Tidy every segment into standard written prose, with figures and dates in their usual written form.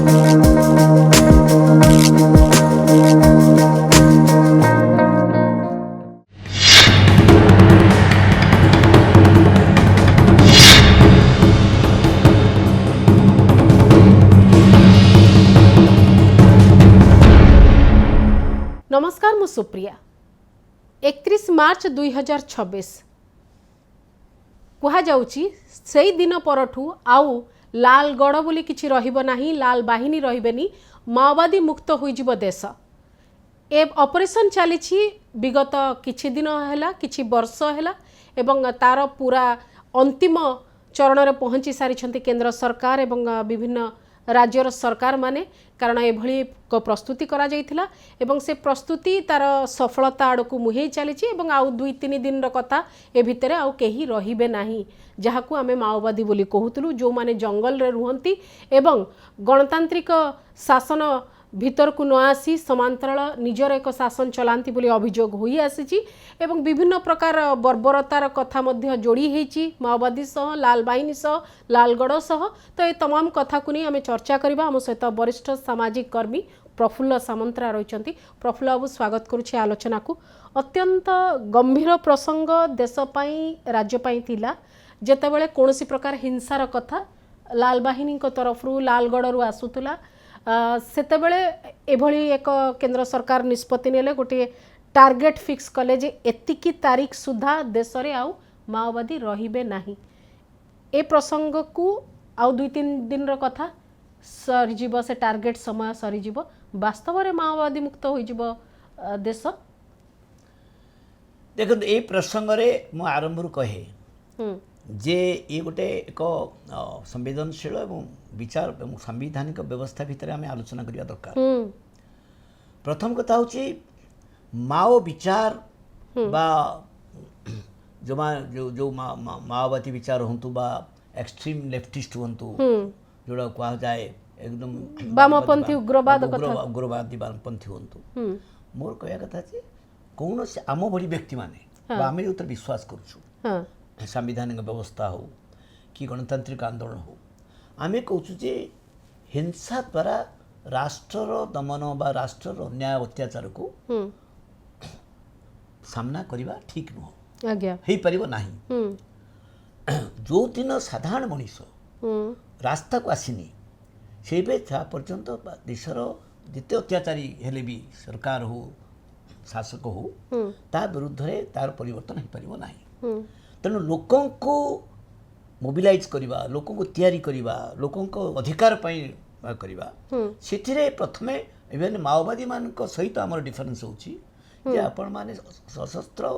नमस्कार मु सुप्रिया 31 मार्च 2026 कहा जाउची सेई दिन परठू आउ लालगढ़ बोली किछि रहिबो नाही लाल बाहिनी रहिबेनी माओवादी मुक्त होइजिबो देश ए ऑपरेशन चली विगत किछि दिन हैला किछि वर्ष हैला एवं तार पूरा अंतिम चरण रे पहुंची सारी केंद्र सरकार एवं विभिन्न राज्यर सरकार माने कारण एभली प्रस्तुति करा जाइथिला एवं से प्रस्तुति तार सफलता आड़कू मुहे चली आउ 2-3 दिन कथा ए भितर आउ केही रहिबे नाही जहाकू आमे माओवादी बोली कहूतलु जो माने जंगल रे रुहंती एवं गणतांत्रिक शासन भीतर को न आसी समांतराल निजर एक शासन चलांती बोली अभियोग होई आसीची एवं विभिन्न प्रकार बर्बरतार कथा मध्य जोड़ी हेची माओवादी सह लाल बाहिनी सह लालगढ़ सह तो ये तमाम कथा को नहीं आम चर्चा करबा आम सहित वरिष्ठ सामाजिक कर्मी प्रफुल्ल सामंतरा रहिचंती। प्रफुल्ल बाबू स्वागत करुछि आलोचना को। अत्यंत गंभीर प्रसंग देश पई राज्य पई थिला जेतेबेले कोनोसी प्रकार हिंसार कथा लाल बाहिनी को तरफरु लालगढ़ रु आसुतला सेतेबेले एभली एक केंद्र सरकार निष्पत्ति नेले गोटे टार्गेट फिक्स कले जे एतिकी तारीख सुधा देश रे आउ माओवादी रहिबे नाही ए प्रसंग को आउ 2-3 दिन रो कथा सरीजीव से टार्गेट समय सरीजीव वास्तव रे माओवादी मुक्त होइजिव देश। देखो ए प्रसंग रे मु आरंभ रु कहे जे ये गोटे एक संवेदनशील एवं विचार एवं संवैधानिक व्यवस्था भितर आम आलोचना करने दरकार। प्रथम कथा हूँ माओ विचार बा जो माओवादी विचार हूँ बा एक्सट्रीम लेफ्टिस्ट हूँ जोड़ा कहा जाए एकदम वामपंथी उग्रवादी वामपंथी हूँ मोर कह कथा कौन से आम भली व्यक्ति माने आम जो विश्वास करूँ संवैधानिक व्यवस्था हो कि गणतांत्रिक आंदोलन हो आमे कहूँ जे हिंसा द्वारा राष्ट्रर दमन बा राष्ट्रर अन्याय अत्याचार को सामना करवा ठीक नुह हो पारिबो नाही। जो दिन साधारण मनीष रास्ता को आसीनी से पर्यंत देशर जिते अत्याचारी हेले भी सरकार हो शासक हो ता विरुद्ध रे तार परिवर्तन हो पारिबो नाही। तेणु लोकों को मोबिलाइज करवा लोकों को तैयारी करवा लोकों को अधिकार करवा से प्रथमे इवेन माओवादी मान सहित आमर डिफरेन्स होची आपण माने सशस्त्र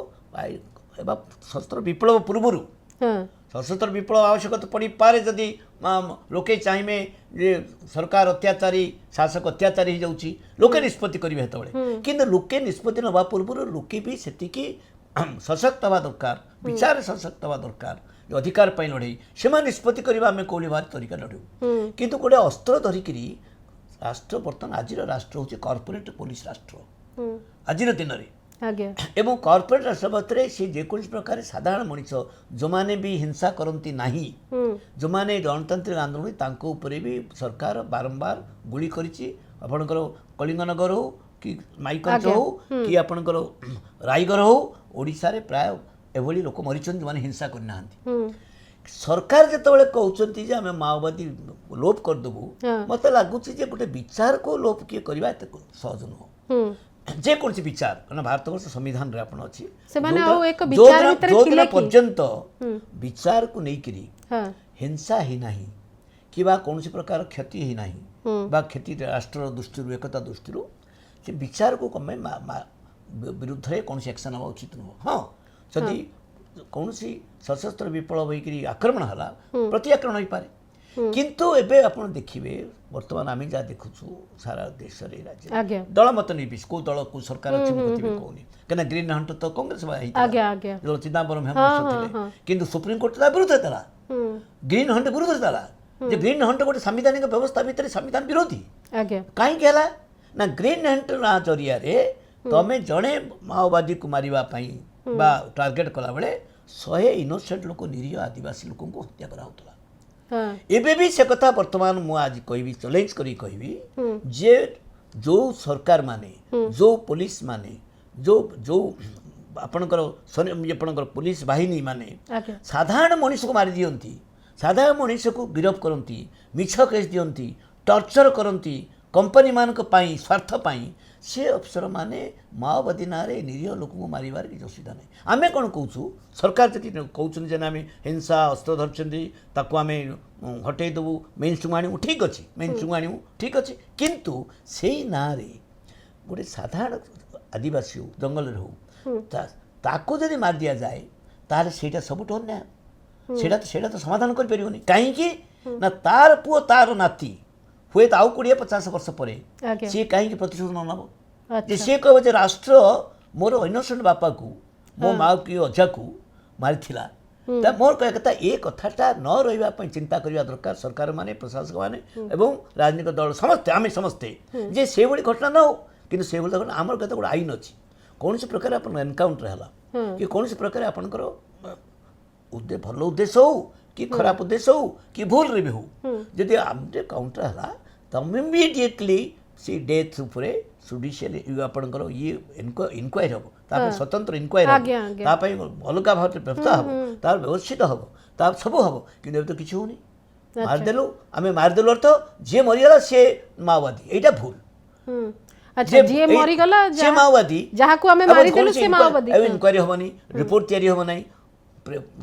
सशस्त्र विप्लव पूर्व सशस्त्र विप्लव आवश्यकता पड़ी पारे जदि लोके चाहिए जे सरकार अत्याचारी शासक अत्याचारी हो जाउची लोके निष्पत्ति करिवे हेतबळे किंतु लोके निष्पत्ति नवा पूर्व लोके भी सेतिकी सशक्त हवा दरकार विचार सशक्त हवा दरकार अधिकार पाई लड़े से निष्पत्ति करवा आम कौली भारी तरीका लड़ू किंतु गोटे अस्त्र धरिकी राष्ट्र बर्तमान आज राष्ट्र हूँ कॉर्पोरेट पुलिस राष्ट्र आज दिन में एवं कॉर्पोरेट राष्ट्र भितर सी जेकोसी प्रकार साधारण मनीष जो माने भी हिंसा करती नाही जो माने गणतांत्रिक आंदोलन तांको ऊपर भी सरकार बारंबार गुली करिछि आपणकर कलिंगनगर हो कि माइकंज हो कि आपणकर रायगढ़ हो ओडिशा रे प्राय एभली लोक मरीचन जो माने हिंसा करना सरकार जिते कहते जे आम माओवादी लोप करदेबू मत लगुच गोटे विचार को लोप किए करवा सहज नुह जेकोसी विचार कारण भारतवर्ष संविधान रे आपण अछि जो पर्यंत विचार को लेकर हिंसा ही नहीं कि कौन प्रकार क्षति ही नहीं बा क्षति राष्ट्र दृष्टि एकता दृष्टि से विचार को कमे विरुद्ध रे कौन एक्शन हवा उचित नुह। हाँ जदि कौन सशस्त्र विप्लव होकर आक्रमण है प्रति आक्रमण हो पारे किंतु एबे आपण देखिबे वर्तमान आम जहाँ देखुछु सारा देश रे राज्य दल मत निर्विश को दल को सरकार अच्छी कहूनी कहीं ग्रीन हंट तो कांग्रेस जो चिदम्बरम हेमंत किंतु सुप्रीम कोर्ट विरुद्ध था ग्रीन हंट विरुद्ध था जे ग्रीन हंट गोटे संवैधानिक व्यवस्था भितर संविधान विरोधी कहीं ना ग्रीन हंट ना जरिया तमें जड़े माओवादी को मारे टार्गेट कला बेले 100 इनोसेंट लोक निरीह आदिवासी लोक हत्या करा होतला हाँ एबे भी से कथा वर्तमान मु आज कहबी चैलेंज करी कहबी जे जो सरकार माने जो पुलिस माने जो जो आपणकर पुलिस बाहिनी माने आज्ञा साधारण मनीष को मारी दियंती साधारण मनीष को गिरफ करती मिछ केस दियंती टर्चर करती कंपनी मान स्वार्थ पाई से अफसर माने माओवादी ना निरीह लोक को मारिबार किसी असुविधा नहीं आम कौन कौचु सरकार जी कहते आम हिंसा अस्त्र धरती आम हटई देवु मेन स्ट्रीम आणु ठीक अच्छे मेन स्ट्रीम आणु ठीक अच्छे किंतु से ना गोटे साधारण आदिवासी हो जंगल हो ताको जदि मार दिया जाए तार सेटा सबुठ अन्याय सेटा तो समाधान कर परिबनी कहीं ना तार पुओ तार नाती हुए तो आउ 20-50 वर्ष पर सी कहीं प्रतिशोध न नब जे सी कह राष्ट्र मोर इनोसेंट बापा को मो माँ की अजा को मारिथिला मोर कह कथा ए कथाटा न रही चिंता करने दरकार सरकार माने प्रशासक माने एवं राजनीतिक दल समस्ते आम समस्ते जे से भली घटना न हो कि से भली घटना आमर कत गोटे आईन अच्छी कौन प्रकार आप एनकाउंटर है कि कौन प्रकार आपंकर भल उद्देश्य हो कि खराब उद्देश्य हो कि भूल रे भी हो जदि आमटे काउंटर है तो इमिडिएटली सी डेथ उपरे जुडिशियल आपंकर ये इनक्वारी हम तापर स्वतंत्र इनक्वारी हम अलग भाव व्यवस्था हम तार व्यवस्थित हम तार सब हम कि तो किसी होनी मारदेलु आम मारदेलु अर्थ जी मरीगला सी माओवादी यहाँ भूल अच्छा जी मरीगला से माओवादी जहाँ को आम मारिदेलु से माओवादी इनक्वारी हमनी रिपोर्ट तैयारी हम नहीं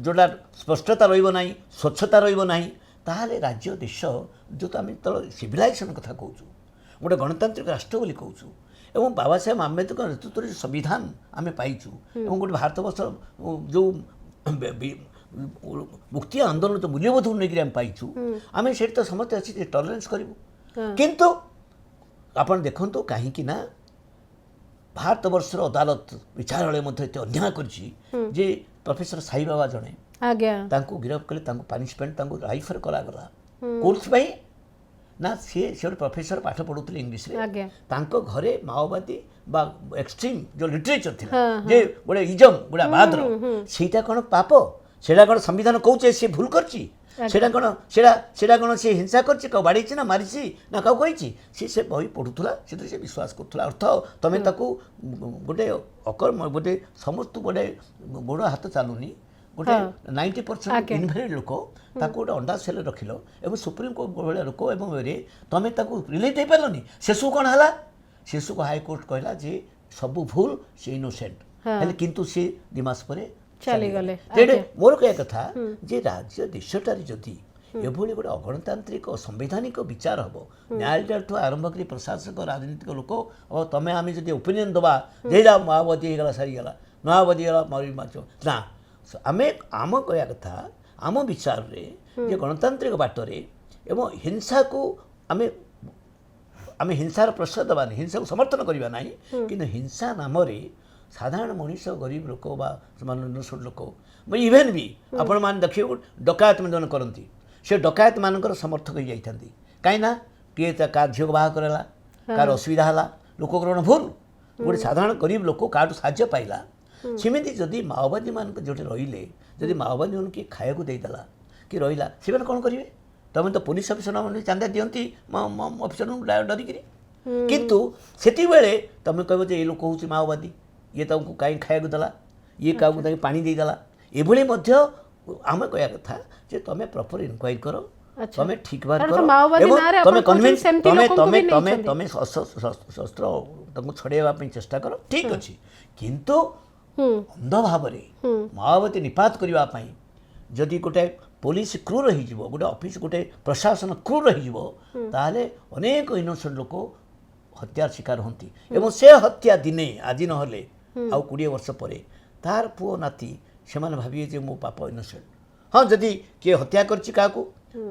जोटा स्पष्टता रहा स्वच्छता रहा ताहले राज्य देश जो तो आम तर सिविलाइजेशन कथा कहूँ गोटे गणतांत्रिक राष्ट्र बोली कहूँ एवं बाबा साहेब आम्बेडकर नेतृत्व संविधान आम पाइचु एवं गोटे भारतवर्ष जो मुक्ति आंदोलन जो मूल्यबोध नहीं आम पाइचु आम से तो समस्ते अच्छी टलरेन्स करूँ किंतु आपण देखु कहीं भारतवर्षर अदालत विचारालय एत अन्याय कर प्रोफेसर साई बाबा जड़े तांको गिरफ कले पनिशमेंट लाइफ करागला कौन ना सी से प्रोफेसर पाठ पढ़ुले इंग्लीश तांको घरे माओवादी बा एक्सट्रीम जो लिटरेचर थी जे गोटे इजम गोटे बादर सेटा कौन पाप सेटा कौन संविधान कौचे सी भूल करची सेटा कौन सी हिंसा करची कौ बाड़ी ना मारी ना कौ कही से बही पढ़ुला से विश्वास करुला अर्थ तुम ताकू गोटे अकर्म गोटे समस्त गोटे गोड़ हाथ चलुनी गोटे 90% इनभैलिड लोक ताकू गोटे अंडा सेल रखिल एवं सुप्रीम कोर्ट भाया लोक एवं तुम ताकू रिलीज दे पारनी शेषु कौन है शेषु को हाईकोर्ट कहला जे सबू भूल से इनोसेंट किंतु सी दिमास पर चली गले मोर कह कथा जे राज्य देशटार जदि एभली गोटे अगणतांत्रिक संवैधानिक विचार हम न्यायालय आरंभ कर प्रशासक राजनीतिक लोक और तुम आम जब ओपिनियन दबा जे जा माओवादी होगा सारीगला माओवादी गला मारी माच ना आम आम कह कथा आम विचार रे गणतांत्रिक बाटरे एवं हिंसा को आम आम हिंसार प्रश्रय देवानी हिंसा को समर्थन करवा ना कि हिंसा नाम साधारण मनीष गरीब लोक इनोसेंट लोक इभेन भी आपण मैंने देखिए डकायत में जो करती से डकायत मानकर समर्थक हो जाती कहीं किए का झील बाहा करा कार असुविधा है लोक ग्रहण भूल गोटे साधारण गरीब लोक क्या साहाଯ୍य पाइला सेमती जदि माओवादी मान जो रे जदि माओवादी मान किए खाया देदेला कि रहा से कौन करेंगे तुम तो पुलिस अफिसर मैंने चांदा दिखती अफिसर डरिकी किंतु से तुम कह ये लोक हूँ माओवादी ये तुमको कहीं खाया देला ये क्या पानी देदेला ये आम कह कथा जे तुम प्रॉपर इनक्वायरी कर तुम ठीक बात कर तुम कन्विंस तुम शस्त्र छड़ाई चेष्टा कर ठीक अच्छे किंतु अंध भाव माओवादी निपात करने जदि गोटे पुलिस क्रूर हो गोटे ऑफिस गोटे प्रशासन क्रूर होते अनेक इनोसेंट लोक हत्यार शिकार होती एवं से हत्या दिने आज ना आउ 20 वर्ष पर तार पुओ नाती से भाविए जे मो पापा इनोसेंट हाँ जदि किए हत्या करछि काकू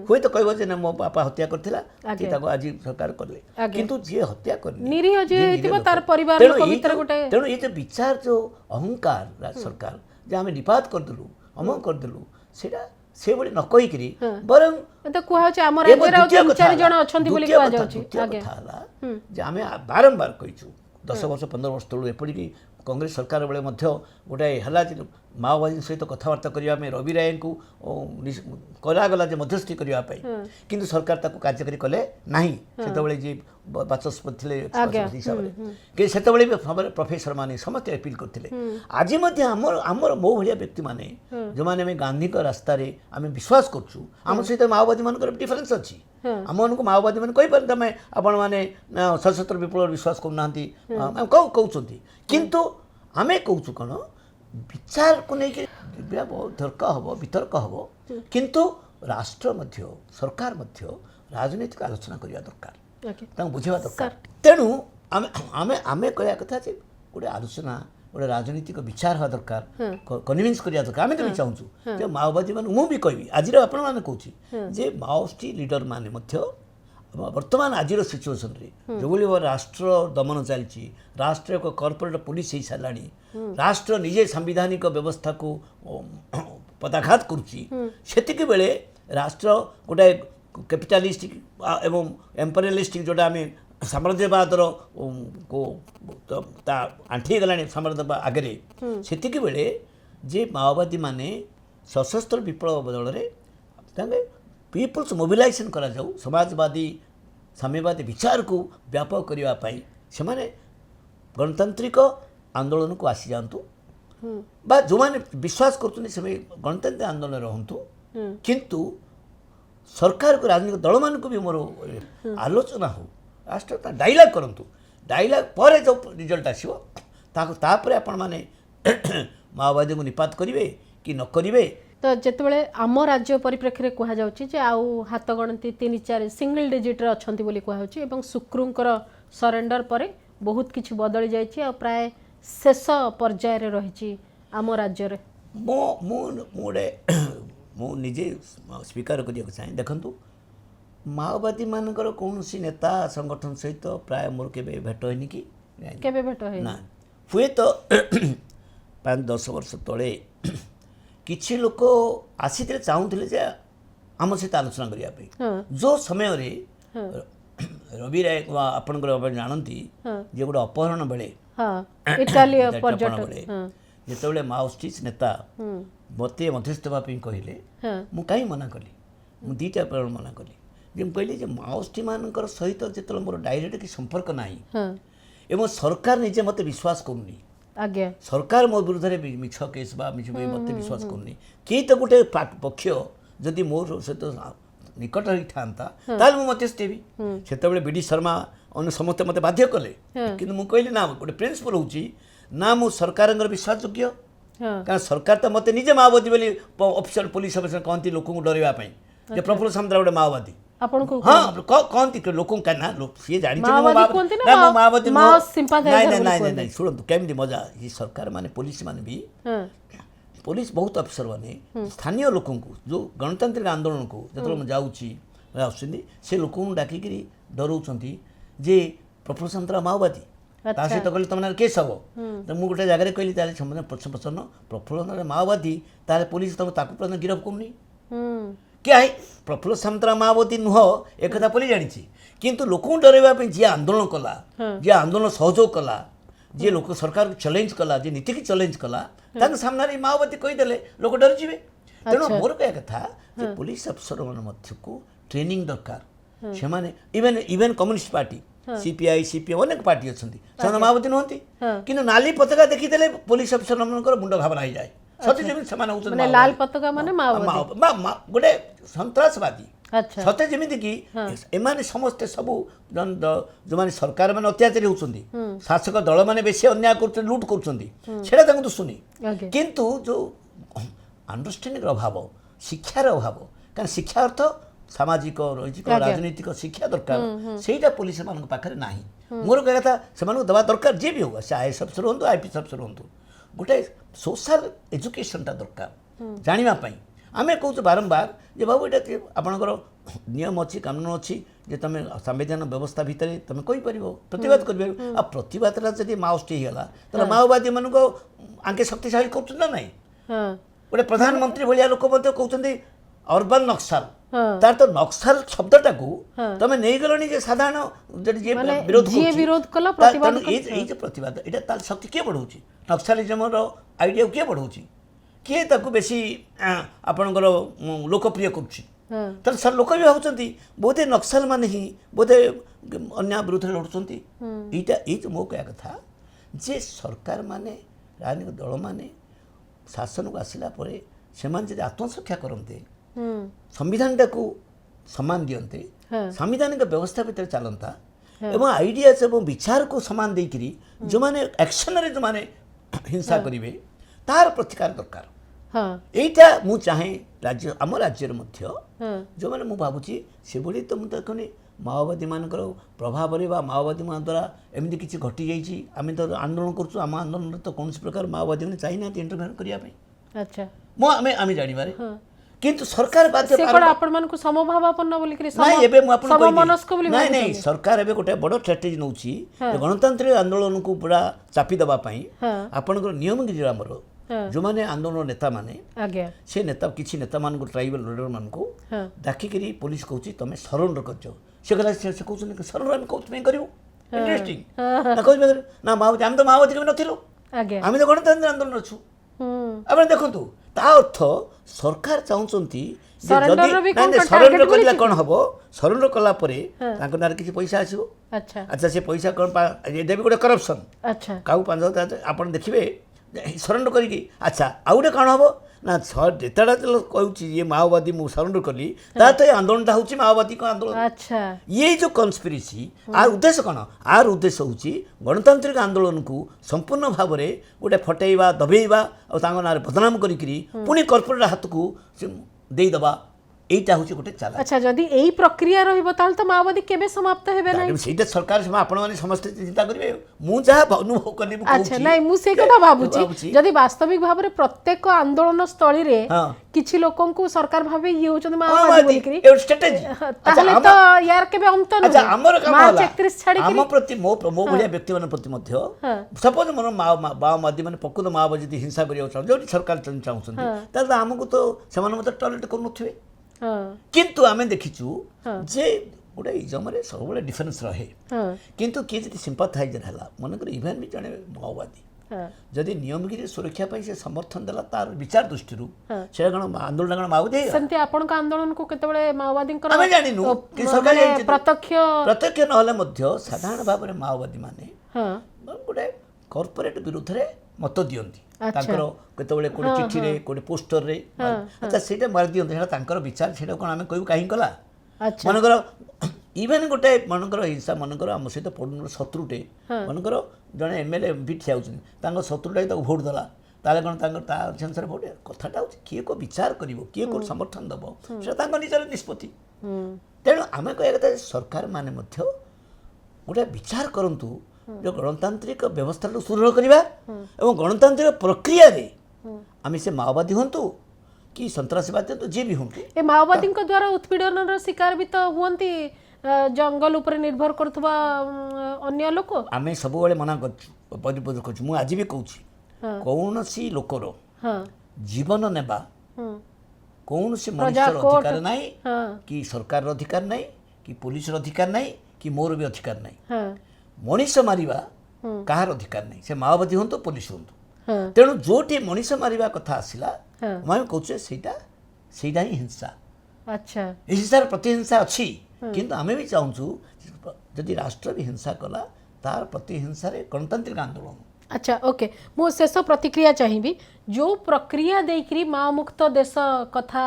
हुए तो कहबो जे मो पापा हत्या करथिला कि ताको आज सरकार करले किंतु जे हत्या करले निरीह जे हेतिबो तार परिवार लोक भीतर गोटे तेणु ये विचार जो अहंकार सरकार जे आमे निपात कर देलु अमन कर देलु सेटा से बड़ी न कहि करी बरं तो कुहा छ हमर राज्य रो 3-4 जण अछंती बोली कुहा जाउछि आगे जे आमे बारंबार कहिछु 10 वर्ष 15 वर्ष तळु एपडी कांग्रेस सरकार बेले गोटे है माओवादी सहित कथबार्ता करने रवि राय को करागला मध्यस्थी करने किंतु सरकार ताको कार्यकारी कले नहीं से जी बाचस्पति थे हिसाब से से प्रोफेसर माने समस्त अपील करते आज आमर मो भाया व्यक्ति माने जो मैंने गांधी रास्तार आम विश्वास करूँ आम सहित माओवादी मान डिफरेन्स अच्छी आम को माओवादी मैंने कहीपर तुम आपण मैंने सशस्त्र विप्लव विश्वास करना कहते किंतु आम कहूँ कौन विचार को लेकिन तर्क हम वितर्क हम किंतु राष्ट्र मध्य सरकार मध्य राजनीतिक आलोचना करने दरकार बुझा दरकार तेणु आम कह कथा गोटे आलोचना गोटे राजनीतिक विचार हवा दरकार कन्विन्स करने दरकार आम तो भी चाहूँ जो माओवादी मान मुझे कहि आज आपण मैंने कहूँ जे माओवादी लीडर मैंने वर्तमान आज सिचुएसन जो राष्ट्र दमन चलती राष्ट्र एक कॉर्पोरेट पुलिस हो सारा राष्ट्र निजे संविधानिक व्यवस्था को पदाघात करुच्ची बेले राष्ट्र गोटे कैपिटालिस्टिक एवं एम्पेरियलिस्टिक जोटा आम साम्राज्यवाद आंठी गला साम्राज्यवाद आगे से बेले जे माओवादी माने सशस्त्र विप्लव बदल पीपुल्स मोबिलाइजेशन करा जाऊ समाजवादी साम्यवादी विचार को व्यापक करने से गणतांत्रिक आंदोलन को आसी जातु बा जो मैंने विश्वास करते गणतांत्रिक आंदोलन रहतु किंतु सरकार को राजनीतिक दल मान को भी मोर आलोचना हो राष्ट्र डायलॉग करूँ डायलॉग पर जो रिजल्ट आसो आपण मैंने माओवादी को निपात करेंगे कि न करेंगे तो जितेबाला आम राज्य परिप्रेक्षी कहुच्छे आउ हाथ गणती 3-4 सिंगल डिजिट्रे अच्छा कहूँ सुक्रुंकर सरेंडर पर बहुत किसी बदली जाइए प्राय शेष पर्यायर रही आम राज्य मुझे स्वीकार करने चाहे देखु माओवादी मानकर कौन नेता संगठन सहित प्राय मोर के भेट होनी कि भेट ना हुए तो 5-10 वर्ष तले किसी लोक आसी चाहूले आम सहित आलोचना करने जो समय रे रवि राय आपंकर जानती जे गोटे अपहरण बेले बेले जिते माओवादी नेता मत मध्यस्थ होगापी कहले मुझे कहीं मना कली मुझे 2टा कारण मना कली जे कहली माओवादी मान सहित जो मोर डायरेक्ट कि संपर्क ना एवं सरकार निजे मत विश्वास करूनी सरकार मो विरुद्ध मिछ केस मत विश्वास करूनी किए तो गोटे पक्ष जदि मोर सहित निकट ही था मुझे मध्यस्थ देवी से बीडी शर्मा अन्य समस्त मत बाध्य कले कि मुझे कहली ना गोटे प्रिंसिपल हूँ ना मु सरकार विश्वास योग्य कारण सरकार तो मत निजे माओवादी बोली ऑफिशियल पुलिस अफिसर कहती लोक डरवाई प्रफुल्ल सामंतराय गोटे माओवादी हाँ कहती लोक सी जानी माओवादी शुणु केमी मजा ये सरकार माने पुलिस माने भी पुलिस बहुत अफिसर माने स्थानीय लोक जो गणतांत्रिक आंदोलन को जो जाऊँगी से लोक डाकिक डराऊँ जे प्रफुल्ल सामंतराय माओवादी सहित कहले तुम केस हम तो मुझे गोटे जगह कहली प्रश्न प्रफुल्ल माओवादी ताले पुलिस तुम पर्यटन गिरफ करनी क्या है प्रफुल्ल सामंतराय माओवादी नुह एक पुलिस जानी किंतु लोक डरवाई जी आंदोलन कला जी आंदोलन सहयोग कला जी लोक सरकार को चैलेंज कला जी नीति की चैलेंज कला सामने माओवादी कहीदे लोक डर जाए तेणु मोर कह कथा पुलिस अफसर मान को ट्रेनिंग दरकार से even communist party CPI CPM अनेक पार्टी अच्छा माओवादी नुहति कि नाली पताका देखीदे पुलिस अफिसर मुंड घबरा हो जाए सत्य जमी लाल पताका माने गोटे सन्त्रासवादी सत्य जमी कि एमाने समस्ते सबू जो मैंने सरकार मैंने अत्याचारी होती शासक दल मैंने बेसी अन्याय कर लुट कर दुशुनी किंतु जो अंडरस्टैंडिंग अभाव शिक्षार अभाव कारण शिक्षा अर्थ सामाजिक राजनीतिक शिक्षा दरकार से पुलिस मान पाखे ना मोर कह था से दवा दरकार जी भी होगा से आईएएस अफसर हूँ आईपीएस अफसर हूँ गोटे सोशल एजुकेशनटा दरकार जानापी आम कहूँ बारंबार जे बाबू ये आपंकर नियम अच्छी कानून अच्छी जे तुम संविधान व्यवस्था भितर तुम कहीपर प्रतिवाद कर प्रतिवाद जब माओवादी होगा तो माओवादी मान आगे शक्तिशाली कर ना गोटे प्रधानमंत्री भाया लोक कहते अर्बन नक्सल तार तो नक्सल शब्दटा को तमे नहीं गलनी जे साधारण जे विरोध जी करछि विरोध कला प्रतिवाद ए जे प्रतिवाद एटा तार शक्ति के बढ़ौछि नक्सलिज्म रो आइडिया के बढ़ौछि के ताको बेसी आपनकर लोकप्रिय करछि तर सर लोक भी भावुचंती बोधे नक्सल माने ही बोधे अन्य विरुद्ध लड़ुचंती एटा ए जो मो कहया कथा जे सरकार माने राजनीतिक दल माने शासन को आसिला परे सेमान जे आत्मसुरक्षा करते संविधान को सम्मान दियंते संवैधानिक व्यवस्था भीतर चलता एवं आइडियाज एवं विचार को सम्मान देकरी जो माने एक्शन रे जो माने हिंसा करिवे तार प्रतिकार दरकार एटा मु चाहे राज्य आम राज्य मध्य जो माने मु भाबुची से भली तो मु देखनी माओवादी मानकर प्रभाव रे बा माओवादी मान द्वारा एमती किसी घटी जाइए आम तो आंदोलन करछु आम आंदोलन तो कौन प्रकार माओवादी ने चाहिए ना इंटरफेयर करिया पे अच्छा मो आमे जानिबारे किंतु सरकार बाध्य से कोन आपण मान को समभावापन्न बोली करी नहीं एबे मु आपन सममनस्क बोली नहीं नहीं सरकार एबे गोटे बड़ स्ट्रेटेजी नउची गणतांत्रिक आंदोलन को पूरा चापी दबा पई आपनकर नियम गिरी हमर जो माने आंदोलन नेता माने आज्ञा से नेता किछि नेता मान को ट्राइबल लीडर मान को डाकी करी पुलिस कहूची तमे सरेंडर करजो से गला से कहउछन सरेंडर हम कहउछ में करिवो इंटरेस्टिंग ना कहउ ना माओवादी हम तो माओवादी के नथिलो आज्ञा हम तो गणतंत्र आंदोलन अछु आपण देखंतु ता अर्थ सरकार चाहउचंती सरेंडर करला कोन हबो सरेंडर कला परे तांको नार किछि पैसा आसीबो अच्छा से पैसा कोन देबी गोटे करप्शन अच्छा काउ 5000 आपण देखिबे सरेंडर करी अच्छा आउ गोटे कौन हम ना जेतटा कहूँ ये माओवादी मु सरेंडर कली ता तो आंदोलन हूँ माओवादी का आंदोलन अच्छा ये जो कन्स्पिरेसी आर उद्देश्य कौन आर उद्देश्य हूँ गणतांत्रिक आंदोलन को संपूर्ण भाव में गोटे फटेवा दबेवा और ना बदनाम करी पुणी कॉर्पोरेट हाथ को देदबा এইটা হচ্ছে গোটে চালা আচ্ছা যদি এই প্রক্রিয়া রহিব তাহলে তো মাওবাদী কেবে সমাপ্ত হবে না সেইটা সরকার আপন মানে সমস্ত চিন্তা করিবে মু যাহা অনুভব করি মু আচ্ছা নাই মু সেই কথা ভাবুছি যদি বাস্তবিক ভাবে প্রত্যেক আন্দোলন স্থলী রে কিছু লোকଙ୍କୁ সরকার ভাবে ইয়ে হচ্ছে মাওবাদী বলি করি এ স্ট্র্যাটেজি তাহলে তো ইয়ার কেবে অন্ত না আচ্ছা আমার কাম হলা 31 ছাড়ি আম প্রতি মো ভলিয়া ব্যক্তি মান প্রতি মধ্য সপোজ মন মাওবাদী মানে পকুদ মাওবাদী যদি হিংসা করিয়া চাও যদি সরকার চাহুছন্তি তাহলে আমକୁ তো সেমান মত টয়লেট করুনথিবে किंतु आमे देखिचु जे गोटे इजम रे सब बळे डिफरेंस रहे किंतु के जति सिंपथाइजर हला मन कर इवन भी जने माओवादी जदि नियमगिरी सुरक्षा पई से समर्थन देला तार विचार दृष्टि रु से गण आंदोलन गण माओवादी संते आपन का आंदोलन को केते बळे माओवादी कर आमे जानिनु कि सरकार प्रत्यक्ष नहले मध्य साधारण भाबरे माओवादी माने गोटे कॉर्पोरेट विरुद्ध रे मत दियंती तांकर केतबेले कोड चिठी रे कोड पोस्टर रे अच्छा सेटा मार दियंती सेटा तांकर विचार सेटा कोन आमे कहू काहे कला अच्छा मनकर इवन गोटे मनकर हिंसा मनकर हम सहित पड़न शत्रुटे मनकर जने एमएलए एमपी ठियाउछन तांकर शत्रुटे तो वोट दला ताले कोन तांकर ता सेंसर वोट कथाटा होछि किए को विचार करिवो किए को समर्थन दबो सेटा तांकर निजर निष्पत्ति तेणु आमे कहया कथा सरकार माने मध्य गोटे विचार करंतु जो गणतांत्रिक व्यवस्था सुदृढ़ करवा एवं गणतांत्रिक प्रक्रिया रे आम से माओवादी हूँ कि सन्त्रासवादी हूँ जी भी हूँ ए माओवादी द्वारा उत्पीड़न शिकार भी तो हुंती जंगल उपर निर्भर करथबा अन्य लोक आम सब मना कर आज भी कहूँ कौन सी लोकर जीवन नेबा कौन सी मनुष्य अधिकार नहीं कि सरकार अधिकार नहीं कि पुलिस अधिकार नहीं कि मोर भी अधिकार नहीं मनीष मारिबा कहार अधिकार नहीं से माओवादी हूँ पुलिस हूँ तेणु जोटी मनीष मारिबा कथा आसिला मैं कहूँ सेटा ही हिंसा अच्छा हिंसार प्रतिहिंसा अच्छी किंतु आमे भी चाहूँ जदि राष्ट्र भी हिंसा कला तार प्रतिहिंसा रे गणतांत्रिक आंदोलन अच्छा ओके मो शेष प्रतिक्रिया चाहिए जो प्रक्रिया देकरी माओ मुक्त देश कथा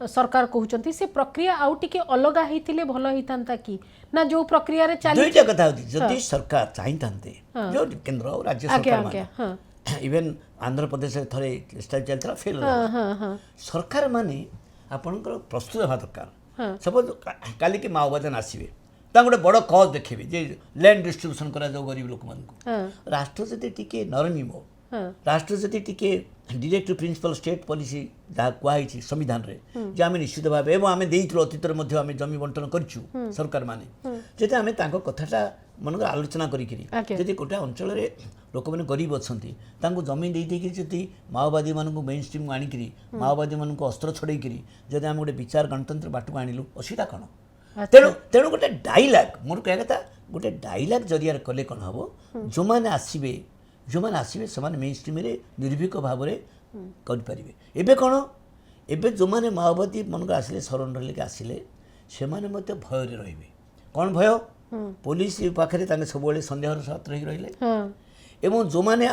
सरकार कहउचंती से प्रक्रिया आउ टिके अलगा हिथिले भलो हितांता की ना जो प्रक्रिया रे चाली दुईटा कथा होती जदि सरकार चाहितांते जो केंद्र और राज्य सरकार माने इवन आंध्र प्रदेश रे थरे स्टाइल चलतरा फेल सरकार माने आपनकर प्रस्तुत हेबा दरकार सपोज काली के माओवादी आसीबे ता गोटे बड़ कज देखिबे जे लैंड डिस्ट्रीब्यूशन करा जो गरीब लोक मान को राष्ट्र जदि टिके नरनिमो राष्ट्र जदि टिके डायरेक्ट प्रिंसिपल स्टेट पॉलिसी जहाँ कहुई संविधान रे जे आम निश्चित भाव एवं आम अतीत आम जमी बंटन करूँ सरकार माने जदि आम कथाटा मनकर आलोचना करिकिरी जदि गोटे अंचल लोक मैंने गरीब अच्छा जमी दे माओवादी मान मेन स्ट्रीम आणिकी माओवादी मान अस्त्र छड़ेकरी जब आम गोटे विचार गणतंत्र बाटक आणिलु असुविधा कौन तेणु तेणु गोटे डायलॉग मोर कह कथा गोटे डायलॉग जरिया कले कौन हम जो मैंने आसवे से मेन स्ट्रीम निर्भीक भाव में करें एवं कौन एवं जो मैंने माओवादी मनक आसिले सरेंडर लेके आसिले से भय रे कौन भय पुलिस पाखे सब सन्देह छात्र हो रही एवं जो मैंने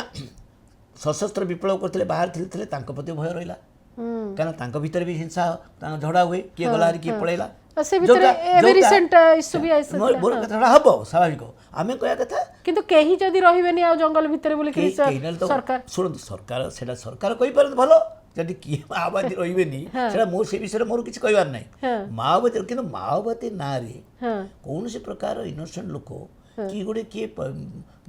सशस्त्र विप्लव करते बाहर थे प्रति भय रहा कहीं भीतर भी हिंसा झड़ा हुए किए गला किए पलैला हम स्वाभाविक आम कह कथा किंतु कहीं जदि रहिबेनी आ जंगल भितर बोली कि सरकार शुणु सरकार सेटा सरकार कहि पारे भलो जदि किए माओवादी रहिबेनी सेटा मो से विषय मोर किछ कहबार नै माओवादी किंतु माओवादी ना रे कौन से प्रकार इनोसेंट लोक कि गोटे किए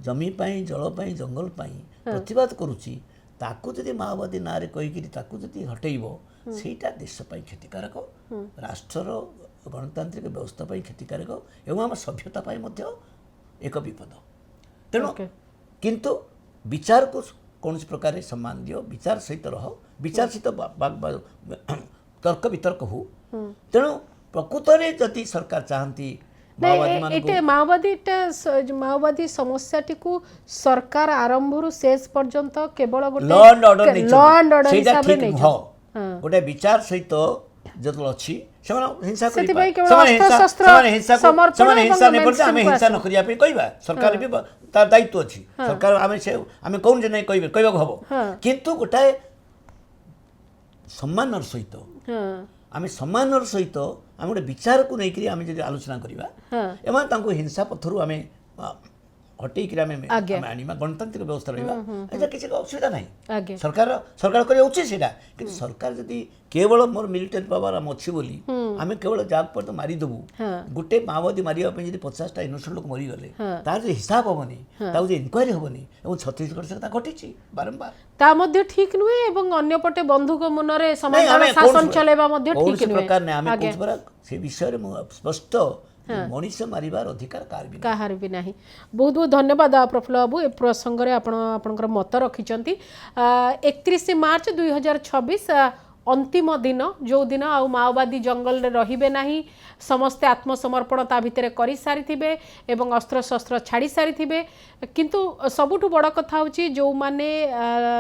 जमी पाई जल पाई जंगल पाई प्रतिवाद करुची ताकू जदि माओवादी ना रे कहिकि ताकू जदि हटेइबो सेटा देश पाई क्षतिकारक राष्ट्रर गणतांत्रिक व्यवस्था पाई क्षतिकारक एवं आम सभ्यता पाई मध्य एक विपद तेणु किंतु विचार को कौन प्रकार सम्मान दियो विचार सहित रह विचार सहित तर्क वितर्क हो तेणु प्रकृत में जदि सरकार चाहती माओवादी समस्या को सरकार आरंभ रु शेष पर्यंत केवल लॉ एंड ऑर्डर हिसाब से नहीं गोटे विचार सहित जो अच्छी हिंसा हिंसा न करिया कहवा सरकार भी तार दायित्व अच्छी सरकार आम कौन जे नहीं कहवा हम किंतु गोटाए सम्मान सहित आम सम्मान सहित आम गोटे विचार को लेकिन आम जो आलोचना करवा एवं हिंसा पथर आम हटेक आनीमा गणतांत्रिक व्यवस्था रहा किसी असुविधा ना सरकार सरकार कर कि सरकार जदि केवल मोर मिलिटारी पावर आम अच्छी बोली आम केवल जाग पर मारिदेबू गोटे माओवादी मारे 50टा इनोसेंट लोक मरीगले तार जो हिसाब हेनी जो इनक्वारी हेनी और छत्तीसगढ़ से घटी बारंबार ता मध्य ठीक नुहे एवं अन्य पटे बंधुक मुनरे समाधान शासन चलेबा मध्य ठीक नुहे प्रकार ने आमे कोथबरा से विषय रे स्पष्ट मनीष मारिबार अधिकार कार भी नहीं बहुत बहुत धन्यवाद प्रफुल्ल बाबू ए प्रसंग रे आपणकर मत रखिचंती 31 मार्च 2026 अंतिम दिन जो दिन आ माओवादी जंगल रे रहिबे नाही समस्ते आत्मसमर्पण ता भितर करि सारिथिबे एवं अस्त्र शस्त्र छाड़ी सारिथिबे किंतु सबुठु बड़ कथा होची जो माने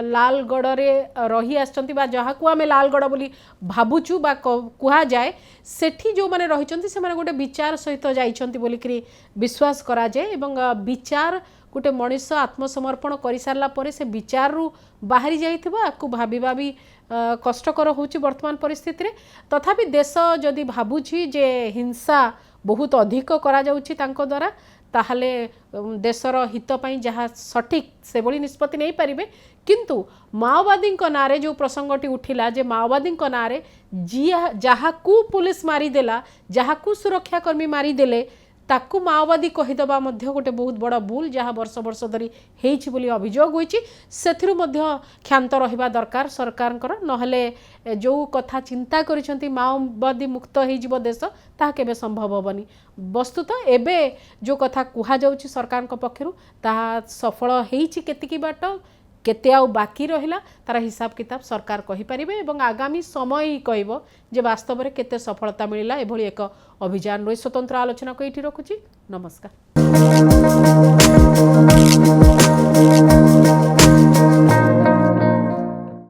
लालगढ़ रे रही आछंती बा जहा को आमे लालगढ़ बोली भाबुचु बा कुहा जाए सेठी जो माने रहिचंती से माने गोटे विचार सहित जाइछंती बोली करी विश्वास करा जाए एवं विचार गोटे मनुष्य आत्मसमर्पण कर सारा पर से विचार रु बाहरी जाइथिबा आकु भाबिबा भी कष्टकर होची वर्तमान परिस्थिति रे तथापि देश जदि भाबुची जे हिंसा बहुत अधिक करा जाउची तांको द्वारा ताहले देशर हित पई जहाँ सठिक से बड़ी निष्पत्ति नहीं पारिबे किंतु माओवादी नारे जो प्रसंगटी उठिला जे माओवादी नारे जहाँ को पुलिस मारिदेला जहाँ को सुरक्षाकर्मी मारिदेले ताकू माओवादी कहीदेवा गोटे बहुत बड़ा भूल जहाँ वर्ष वर्ष धरी होइछि बोली अभियोग होइछि सेथिरु मध्य क्षांत रहिबा दरकार सरकारଙ୍କର नहले जो कथा चिंता करिसंती माओवादी मुक्त होइजिबो देश ताहा केबे संभव होबनी वस्तुतः एबे जो कथा कुहा जाउछि सरकारଙ୍କ पक्षरु ताहा सफल होइछि केतिकी बाट केते आउ बाकी रहिला तार हिसाब किताब सरकार कहि परिबे एवं आगामी समय ही कहबो जे वास्तव में केते सफलता मिलिला एभली एक अभियान रो स्वतंत्र आलोचना को एठी रखुछि नमस्कार।